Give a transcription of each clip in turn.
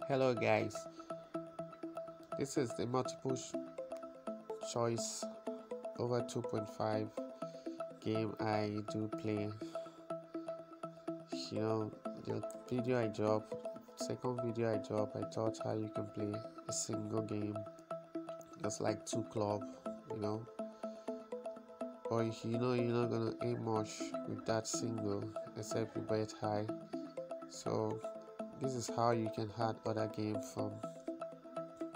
Hello guys, this is the multiple choice over 2.5 game I do play. The video I dropped, second video I dropped, I taught how you can play a single game, just like two club, or you're not gonna aim much with that single except you bet high. So this is how you can add other games from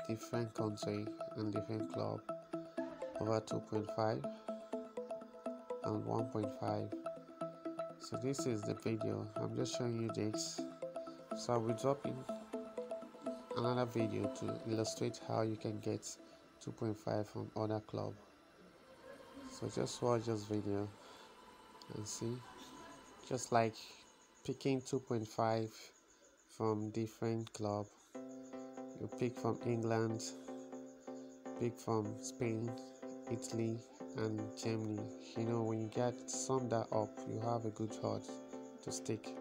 different country and different club over 2.5 and 1.5. So this is the video. I'm just showing you this. So I'll be dropping another video to illustrate how you can get 2.5 from other club. So just watch this video and see, just like picking 2.5 from different club. You pick from England, pick from Spain, Italy and Germany. When you get sum that up, you have a good odds to stick.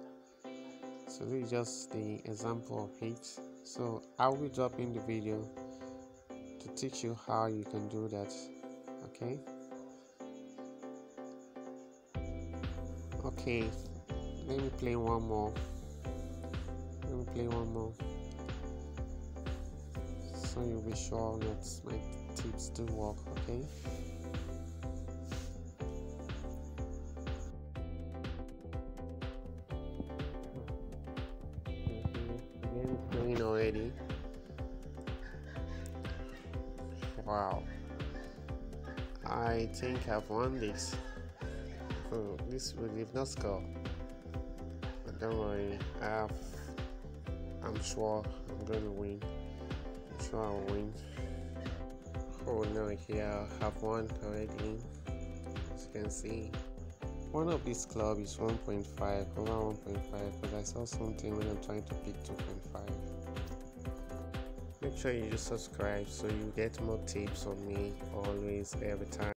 So this is just the example of it. So I will be dropping the video to teach you how you can do that. Okay, let me play one more. So you'll be sure that my tips do work. Okay, the game is playing already. Wow, I think I've won this. Oh, this will leave no score, but don't worry, I'm sure I'm gonna win. I'm sure I'll win. Oh no, here I have won already. As you can see, one of these club is 1.5 over 1.5, but I saw something when I'm trying to pick 2.5. Make sure you just subscribe so you get more tips on me always, every time.